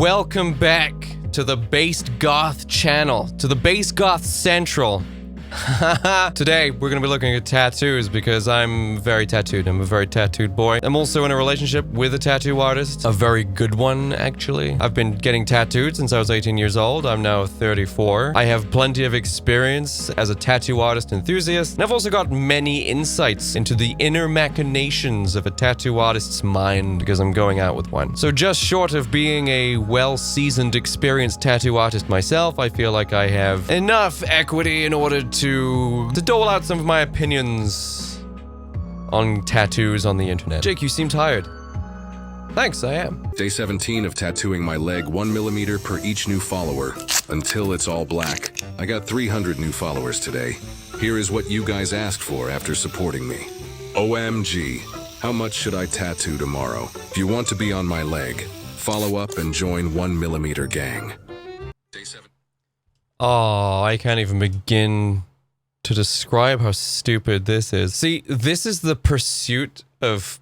Welcome back to the Based Goth channel, to the Based Goth Central. Today, we're gonna be looking at tattoos because I'm very tattooed. I'm a very tattooed boy. I'm also in a relationship with a tattoo artist. A very good one, actually. I've been getting tattooed since I was 18 years old. I'm now 34. I have plenty of experience as a tattoo artist enthusiast, and I've also got many insights into the inner machinations of a tattoo artist's mind because I'm going out with one. So just short of being a well-seasoned, experienced tattoo artist myself, I feel like I have enough equity in order to dole out some of my opinions on tattoos on the internet. Jake, you seem tired. Thanks, I am. Day 17 of tattooing my leg 1 millimeter per each new follower, until it's all black. I got 300 new followers today. Here is what you guys asked for after supporting me. OMG, how much should I tattoo tomorrow? If you want to be on my leg, follow up and join 1 millimeter gang. Day 7. Oh, I can't even begin to describe how stupid this is. See, this is the pursuit of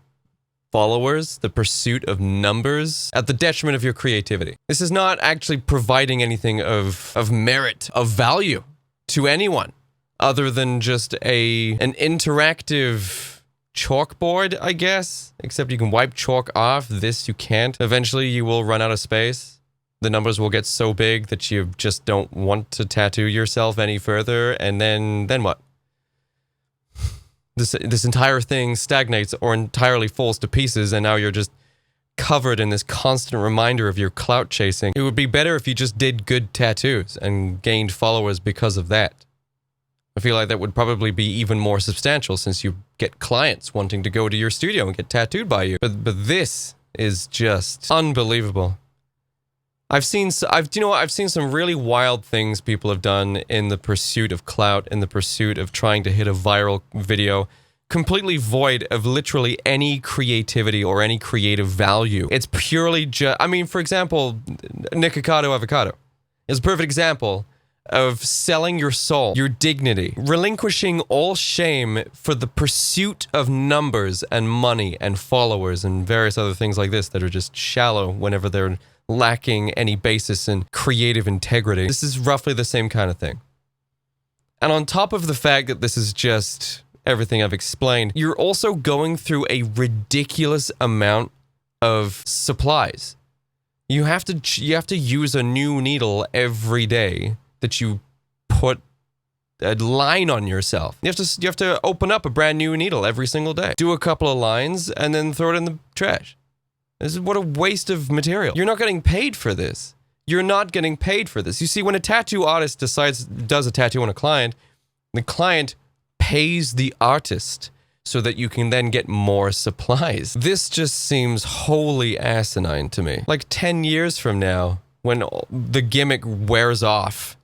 followers, the pursuit of numbers, at the detriment of your creativity. This is not actually providing anything of merit, of value to anyone, other than just an interactive chalkboard, I guess. Except you can wipe chalk off. This you can't. Eventually you will run out of space. The numbers will get so big that you just don't want to tattoo yourself any further, and then what? This entire thing stagnates or entirely falls to pieces, and now you're just covered in this constant reminder of your clout chasing. It would be better if you just did good tattoos and gained followers because of that. I feel like that would probably be even more substantial since you get clients wanting to go to your studio and get tattooed by you. But this is just unbelievable. I've seen some really wild things people have done in the pursuit of clout, in the pursuit of trying to hit a viral video, completely void of literally any creativity or any creative value. It's purely just, I mean, for example, Nikocado Avocado is a perfect example of selling your soul, your dignity, relinquishing all shame for the pursuit of numbers and money and followers and various other things like this that are just shallow whenever they're lacking any basis in creative integrity. This is roughly the same kind of thing. And on top of the fact that this is just everything I've explained, you're also going through a ridiculous amount of supplies. You have to use a new needle every day that you put a line on yourself. You have to open up a brand new needle every single day. Do a couple of lines and then throw it in the trash. What a waste of material. You're not getting paid for this. You're not getting paid for this. You see, when a tattoo artist does a tattoo on a client, the client pays the artist so that you can then get more supplies. This just seems wholly asinine to me. Like 10 years from now, when the gimmick wears off,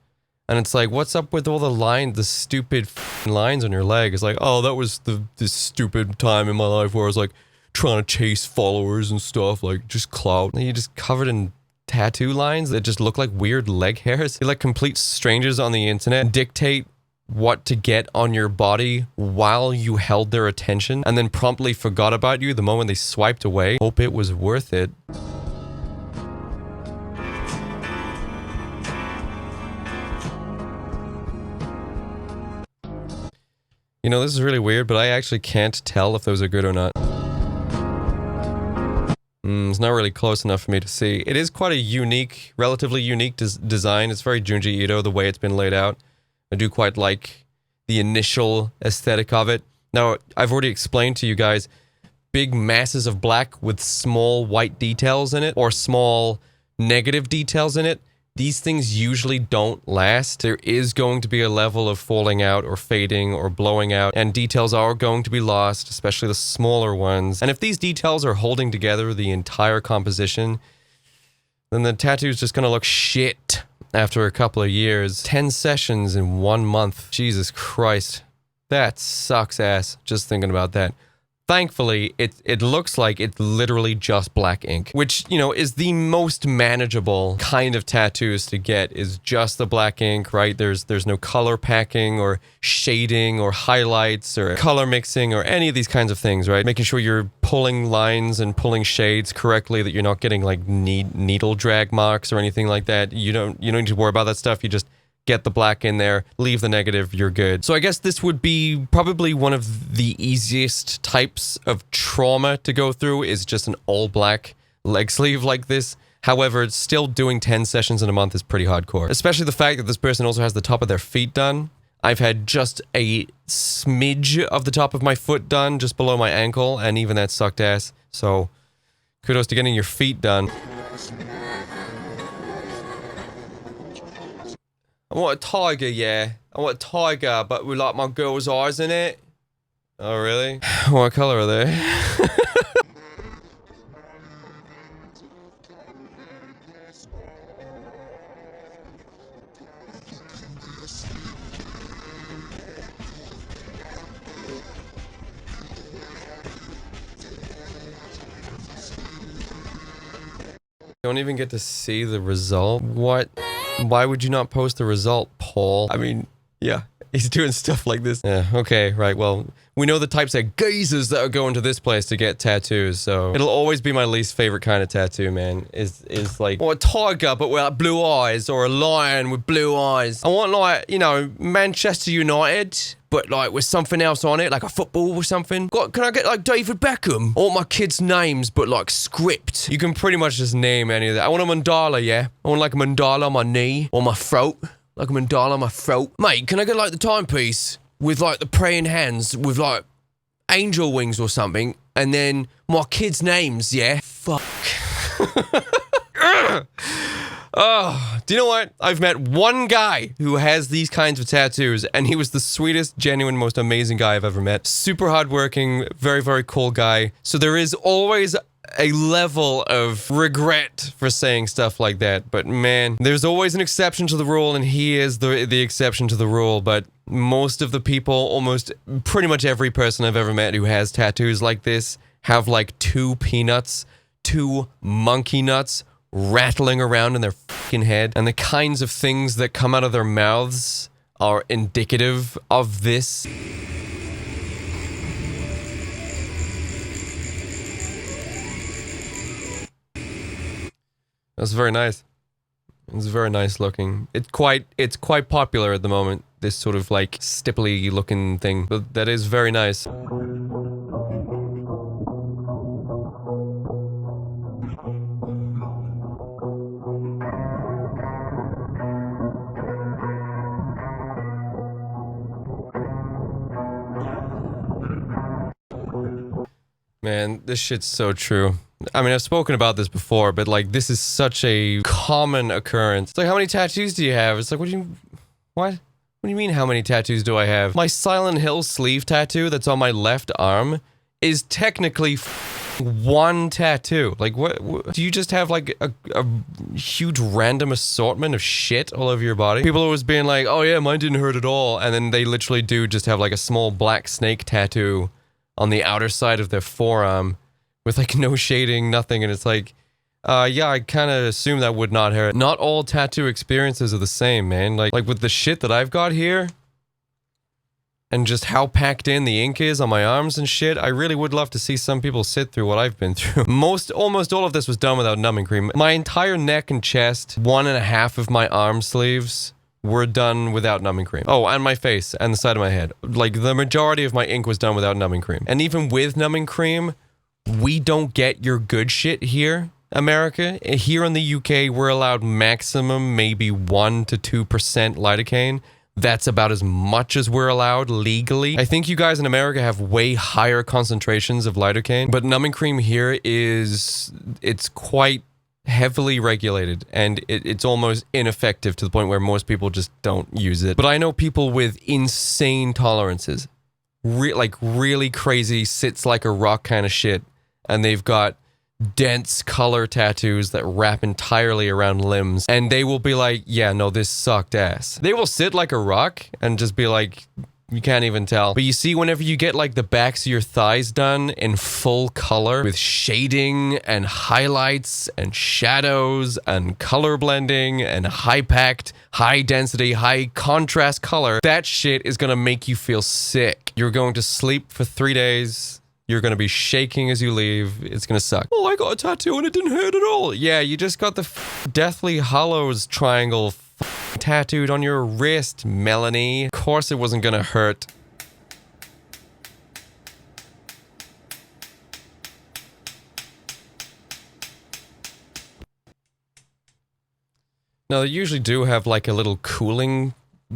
and it's like, what's up with all the stupid lines on your leg? It's like, oh, that was this stupid time in my life where I was like, trying to chase followers and stuff, like just clout. And you're just covered in tattoo lines that just look like weird leg hairs. You're like complete strangers on the internet dictate what to get on your body while you held their attention and then promptly forgot about you the moment they swiped away. Hope it was worth it. You know, this is really weird, but I actually can't tell if those are good or not. It's not really close enough for me to see. It is quite a unique, relatively unique design. It's very Junji Ito, the way it's been laid out. I do quite like the initial aesthetic of it. Now, I've already explained to you guys, big masses of black with small white details in it, or small negative details in it. These things usually don't last. There is going to be a level of falling out or fading or blowing out, and details are going to be lost, especially the smaller ones. And if these details are holding together the entire composition, then the tattoo is just going to look shit after a couple of years. 10 sessions in 1 month. Jesus Christ. That sucks ass, just thinking about that. thankfully, it looks like it's literally just black ink, which, you know, is the most manageable kind of tattoos to get, is just the black ink, right? There's no color packing or shading or highlights or color mixing or any of these kinds of things, right? Making sure you're pulling lines and pulling shades correctly, that you're not getting like needle drag marks or anything like that. You don't need to worry about that stuff. You just get the black in there, leave the negative, you're good. So I guess this would be probably one of the easiest types of trauma to go through, is just an all black leg sleeve like this. However, still doing 10 sessions in a month is pretty hardcore. Especially the fact that this person also has the top of their feet done. I've had just a smidge of the top of my foot done, just below my ankle, and even that sucked ass. So kudos to getting your feet done. I want a tiger, yeah. I want a tiger, but with like my girl's eyes in it. Oh, really? What color are they? Don't even get to see the result? What? Why would you not post the result, Paul? I mean, yeah, he's doing stuff like this. Yeah, okay, right, well, we know the types of geezers that are going to this place to get tattoos, so it'll always be my least favorite kind of tattoo, man, is like, or a tiger but with like blue eyes, or a lion with blue eyes. I want, like, you know, Manchester United, but like with something else on it, like a football or something. God, can I get like David Beckham? I want my kids' names, but like script. You can pretty much just name any of that. I want a mandala, yeah. I want like a mandala on my knee, or my throat. Like a mandala on my throat. Mate, can I get like the timepiece with like the praying hands with like angel wings or something? And then my kids' names, yeah? Fuck. Oh, do you know what? I've met one guy who has these kinds of tattoos, and he was the sweetest, genuine, most amazing guy I've ever met. Super hardworking, very, very cool guy. So there is always a level of regret for saying stuff like that, but man, there's always an exception to the rule, and he is the exception to the rule. But most of the people, almost pretty much every person I've ever met who has tattoos like this, have like two peanuts, two monkey nuts rattling around in their fucking head, and the kinds of things that come out of their mouths are indicative of this. That's very nice. It's very nice looking. It's quite popular at the moment, this sort of like stipply looking thing. But that is very nice. Man, this shit's so true. I mean, I've spoken about this before, but like, this is such a common occurrence. It's like, how many tattoos do you have? It's like, what? What do you mean, how many tattoos do I have? My Silent Hill sleeve tattoo that's on my left arm is technically one tattoo. Like, what do you just have like a huge random assortment of shit all over your body? People are always being like, oh yeah, mine didn't hurt at all. And then they literally do just have like a small black snake tattoo on the outer side of their forearm with like no shading, nothing. And it's like, yeah, I kind of assume that would not hurt. Not all tattoo experiences are the same, man. Like with the shit that I've got here and just how packed in the ink is on my arms and shit, I really would love to see some people sit through what I've been through. Almost all of this was done without numbing cream. My entire neck and chest, 1.5 of my arm sleeves were done without numbing cream. Oh, and my face and the side of my head. Like, the majority of my ink was done without numbing cream. And even with numbing cream, we don't get your good shit here, America. Here in the UK, we're allowed maximum maybe 1 to 2% lidocaine. That's about as much as we're allowed legally. I think you guys in America have way higher concentrations of lidocaine, but numbing cream here it's quite heavily regulated, and it's almost ineffective to the point where most people just don't use it. But I know people with insane tolerances, like really crazy, sits like a rock kind of shit, and they've got dense color tattoos that wrap entirely around limbs, and they will be like, yeah, no, this sucked ass. They will sit like a rock and just be like, You can't even tell. But you see, whenever you get like the backs of your thighs done in full color with shading and highlights and shadows and color blending and high-packed, high-density, high-contrast color, that shit is gonna make you feel sick. You're going to sleep for 3 days. You're going to be shaking as you leave. It's going to suck. Oh, I got a tattoo and it didn't hurt at all. Yeah, you just got the Deathly Hallows triangle tattooed on your wrist, Melanie. Of course it wasn't going to hurt. Now, they usually do have like a little cooling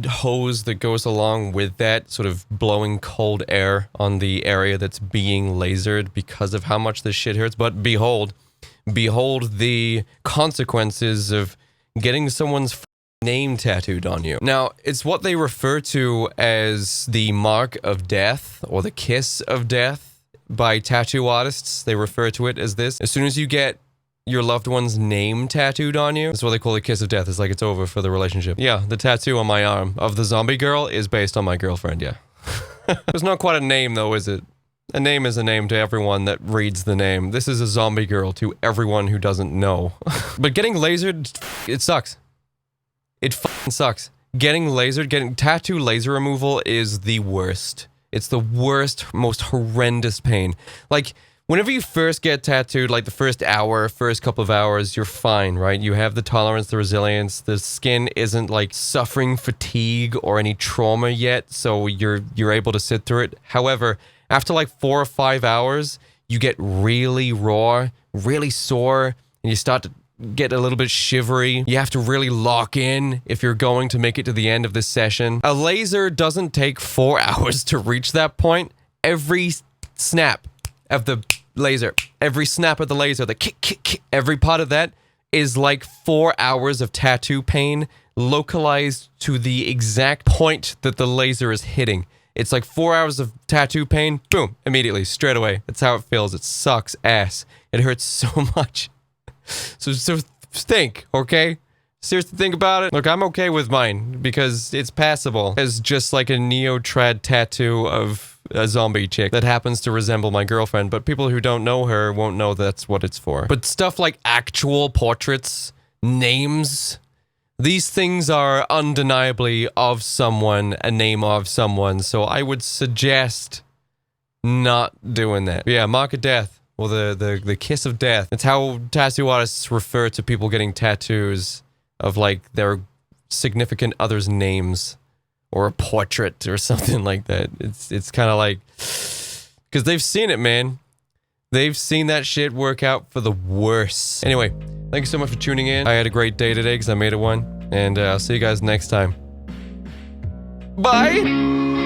hose that goes along with that, sort of blowing cold air on the area that's being lasered because of how much this shit hurts. But behold the consequences of getting someone's name tattooed on you. Now, it's what they refer to as the mark of death or the kiss of death by tattoo artists. They refer to it as this. As soon as you get your loved one's name tattooed on you, that's what they call the kiss of death. It's like it's over for the relationship. Yeah, the tattoo on my arm of the zombie girl is based on my girlfriend, yeah. It's not quite a name though, is it? A name is a name to everyone that reads the name. This is a zombie girl to everyone who doesn't know. But getting lasered, it sucks. It fucking sucks. Getting tattoo laser removal is the worst. It's the worst, most horrendous pain. Like, whenever you first get tattooed, like the first couple of hours, you're fine, right? You have the tolerance, the resilience, the skin isn't like suffering fatigue or any trauma yet, so you're able to sit through it. However, after like 4 or 5 hours, you get really raw, really sore, and you start to get a little bit shivery. You have to really lock in if you're going to make it to the end of this session. A laser doesn't take 4 hours to reach that point. Every snap of the laser, every snap of the laser, the kick, every part of that is like 4 hours of tattoo pain localized to the exact point that the laser is hitting. It's like 4 hours of tattoo pain, boom, immediately, straight away. That's how it feels. It sucks ass. It hurts so much. So think, okay? Seriously, think about it. Look, I'm okay with mine because it's passable. It's just like a neo-trad tattoo of a zombie chick that happens to resemble my girlfriend, but people who don't know her won't know that's what it's for. But stuff like actual portraits, names, these things are undeniably of someone, a name of someone, so I would suggest not doing that. But yeah, mark of death, or the kiss of death. It's how tattoo artists refer to people getting tattoos of like their significant other's names or a portrait or something like that. It's kind of like, because they've seen it, man. They've seen that shit work out for the worse. Anyway, thank you so much for tuning in. I had a great day today because I made it one, and I'll see you guys next time. Bye!